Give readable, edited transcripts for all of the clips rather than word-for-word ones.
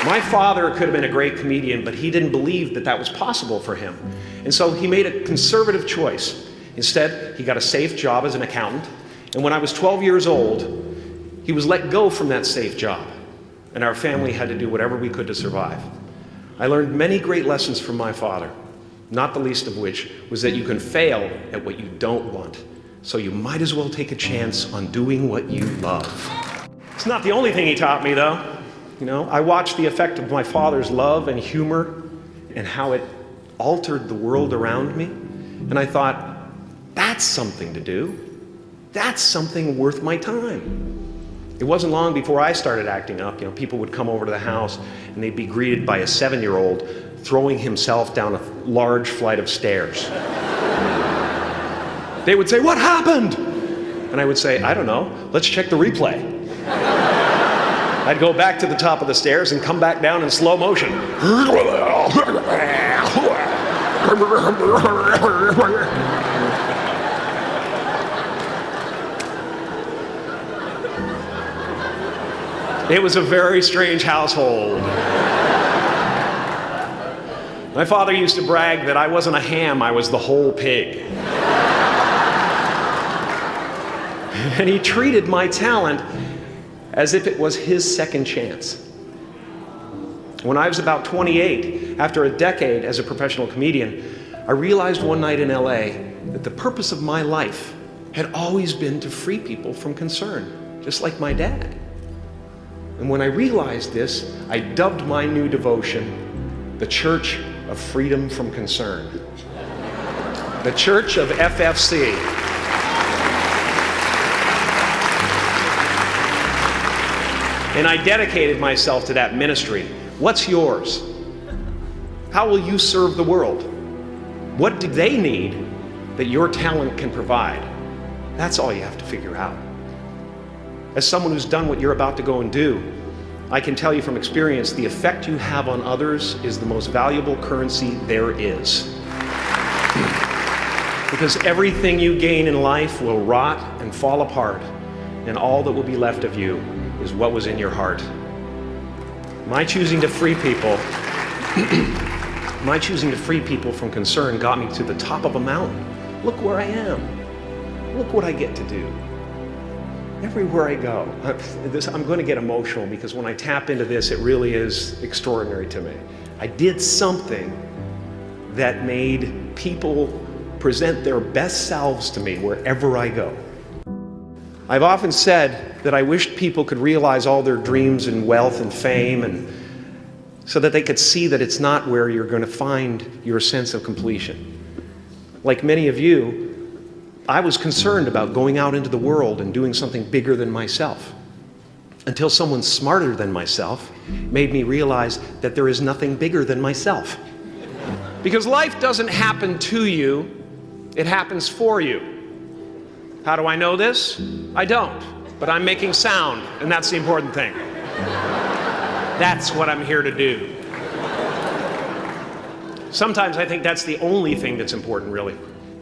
My father could have been a great comedian, but he didn't believe that that was possible for him. And so he made a conservative choice. Instead, he got a safe job as an accountant. And when I was 12 years old, he was let go from that safe job. And our family had to do whatever we could to survive. I learned many great lessons from my father, not the least of which was that you can fail at what you don't want. So you might as well take a chance on doing what you love. It's not the only thing he taught me, though. You know, I watched the effect of my father's love and humor and how it altered the world around me. And I thought, that's something to do. That's something worth my time. It wasn't long before I started acting up. You know, people would come over to the house and they'd be greeted by a 7-year-old throwing himself down a large flight of stairs. They would say, "What happened?" And I would say, "I don't know. Let's check the replay." I'd go back to the top of the stairs and come back down in slow motion. It was a very strange household. My father used to brag that I wasn't a ham, I was the whole pig. And he treated my talent as if it was his second chance. When I was about 28, after a decade as a professional comedian, I realized one night in LA that the purpose of my life had always been to free people from concern, just like my dad. And when I realized this, I dubbed my new devotion the Church of Freedom from Concern. The Church of FFC. And I dedicated myself to that ministry. What's yours? How will you serve the world? What do they need that your talent can provide? That's all you have to figure out. As someone who's done what you're about to go and do, I can tell you from experience, the effect you have on others is the most valuable currency there is. Because everything you gain in life will rot and fall apart, and all that will be left of you is what was in your heart. My choosing to free people from concern got me to the top of a mountain. Look where I am. Look what I get to do. Everywhere I go. I'm going to get emotional because when I tap into this, it really is extraordinary to me. I did something that made people present their best selves to me wherever I go. I've often said that I wished people could realize all their dreams and wealth and fame, and so that they could see that it's not where you're going to find your sense of completion. Like many of you, I was concerned about going out into the world and doing something bigger than myself, until someone smarter than myself made me realize that there is nothing bigger than myself. Because life doesn't happen to you, it happens for you. How do I know this? I don't, but I'm making sound, and that's the important thing. That's what I'm here to do. Sometimes I think that's the only thing that's important, really,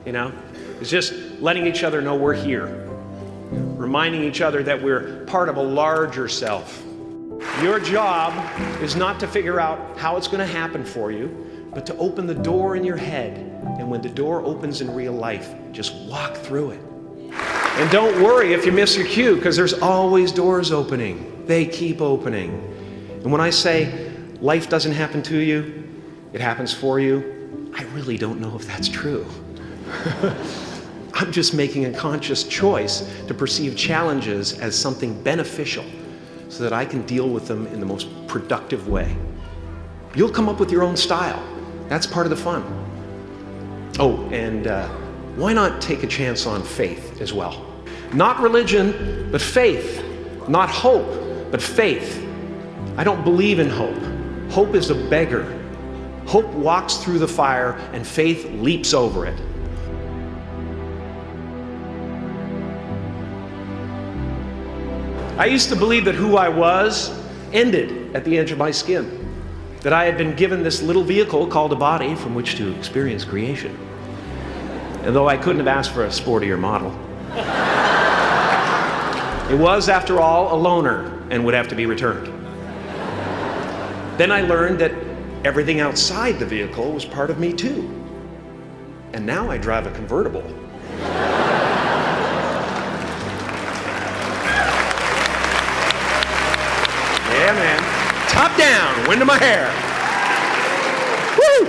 you know? It's just letting each other know we're here, reminding each other that we're part of a larger self. Your job is not to figure out how it's going to happen for you, but to open the door in your head, and when the door opens in real life, just walk through it. And don't worry if you miss your cue, because there's always doors opening. They keep opening. And when I say life doesn't happen to you, it happens for you, I really don't know if that's true. I'm just making a conscious choice to perceive challenges as something beneficial so that I can deal with them in the most productive way. You'll come up with your own style. That's part of the fun. Oh, and why not take a chance on faith as well? Not religion, but faith. Not hope, but faith. I don't believe in hope. Hope is a beggar. Hope walks through the fire and faith leaps over it. I used to believe that who I was ended at the edge of my skin. That I had been given this little vehicle called a body from which to experience creation. And though I couldn't have asked for a sportier model, it was, after all, a loaner and would have to be returned. Then I learned that everything outside the vehicle was part of me too. And now I drive a convertible. Yeah, man. Top down, wind in my hair. Woo!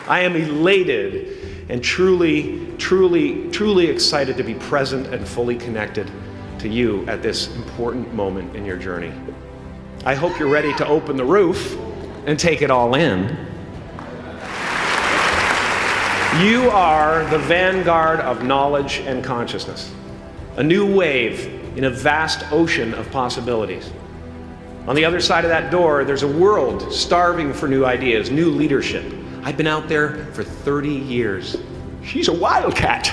I am elated and truly excited to be present and fully connected to you at this important moment in your journey. I hope you're ready to open the roof and take it all in. You are the vanguard of knowledge and consciousness, a new wave in a vast ocean of possibilities. On the other side of that door, there's a world starving for new ideas, new leadership. I've been out there for 30 years. She's a wildcat.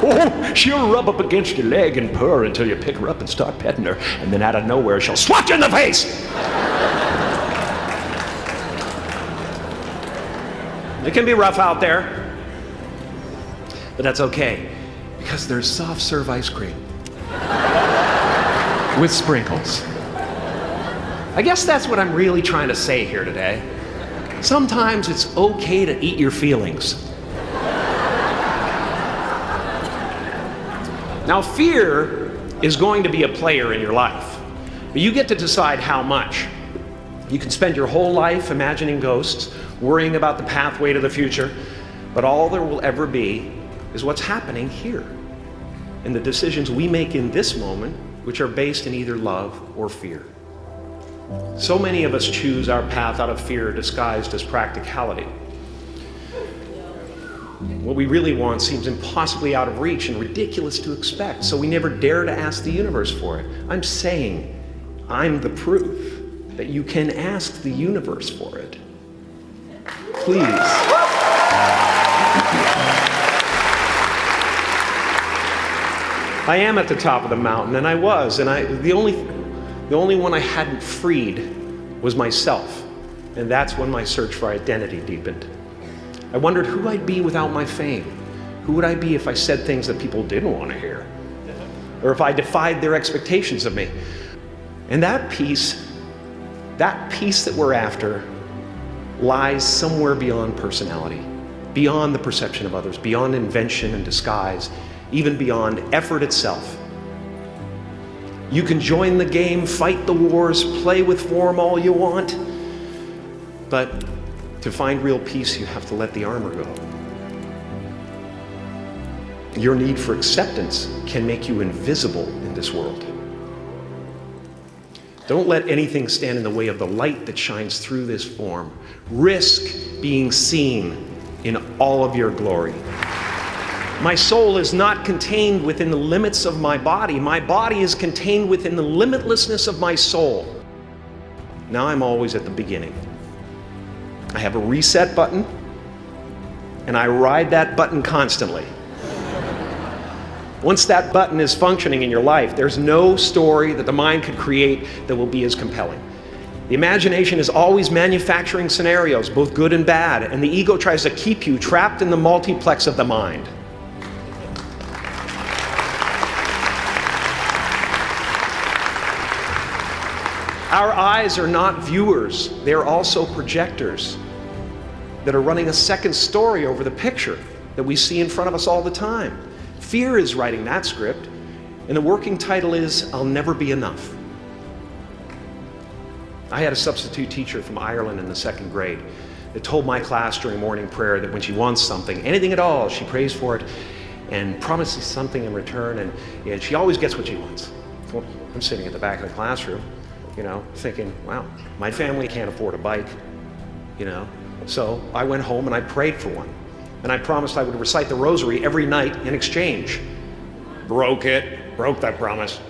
Oh, she'll rub up against your leg and purr until you pick her up and start petting her, and then out of nowhere, she'll swat you in the face. It can be rough out there, but that's okay, because there's soft serve ice cream with sprinkles. I guess that's what I'm really trying to say here today. Sometimes it's okay to eat your feelings. Now, fear is going to be a player in your life, but you get to decide how much. You can spend your whole life imagining ghosts, worrying about the pathway to the future, but all there will ever be is what's happening here, and the decisions we make in this moment, which are based in either love or fear. So many of us choose our path out of fear disguised as practicality. What we really want seems impossibly out of reach and ridiculous to expect, so we never dare to ask the universe for it. I'm saying I'm the proof that you can ask the universe for it. Please. I am at the top of the mountain, and I was, and the only one I hadn't freed was myself, and that's when my search for identity deepened. I wondered who I'd be without my fame. Who would I be if I said things that people didn't want to hear? Or if I defied their expectations of me? And that peace that we're after lies somewhere beyond personality, beyond the perception of others, beyond invention and disguise, even beyond effort itself. You can join the game, fight the wars, play with form all you want, but to find real peace, you have to let the armor go. Your need for acceptance can make you invisible in this world. Don't let anything stand in the way of the light that shines through this form. Risk being seen in all of your glory. My soul is not contained within the limits of my body. My body is contained within the limitlessness of my soul. Now I'm always at the beginning. I have a reset button, and I ride that button constantly. Once that button is functioning in your life, there's no story that the mind could create that will be as compelling. The imagination is always manufacturing scenarios, both good and bad, and the ego tries to keep you trapped in the multiplex of the mind. Our eyes are not viewers, they're also projectors that are running a second story over the picture that we see in front of us all the time. Fear is writing that script, and the working title is, I'll Never Be Enough. I had a substitute teacher from Ireland in the 2nd grade that told my class during morning prayer that when she wants something, anything at all, she prays for it and promises something in return, and she always gets what she wants. Well, I'm sitting at the back of the classroom, thinking, wow, my family can't afford a bike, So I went home and I prayed for one. And I promised I would recite the rosary every night in exchange. Broke that promise.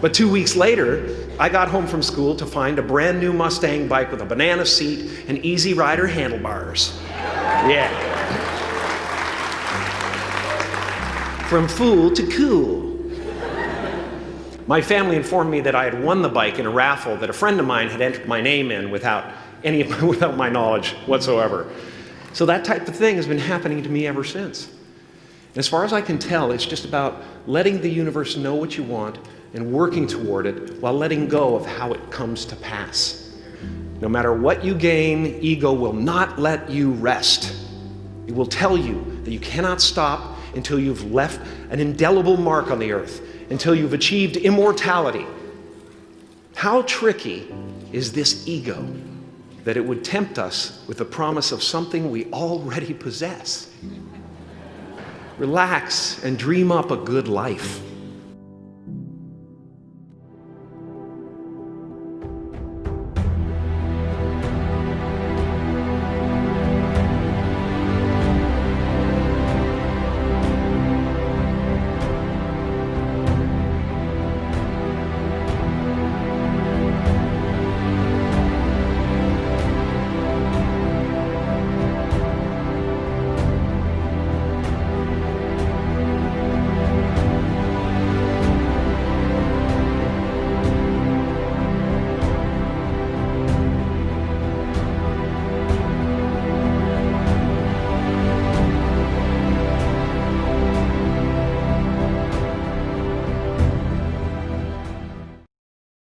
But 2 weeks later, I got home from school to find a brand new Mustang bike with a banana seat and Easy Rider handlebars. Yeah. From fool to cool. My family informed me that I had won the bike in a raffle that a friend of mine had entered my name in without my knowledge whatsoever. So that type of thing has been happening to me ever since. As far as I can tell, it's just about letting the universe know what you want and working toward it while letting go of how it comes to pass. No matter what you gain, ego will not let you rest. It will tell you that you cannot stop until you've left an indelible mark on the earth, until you've achieved immortality. How tricky is this ego that it would tempt us with the promise of something we already possess? Relax and dream up a good life.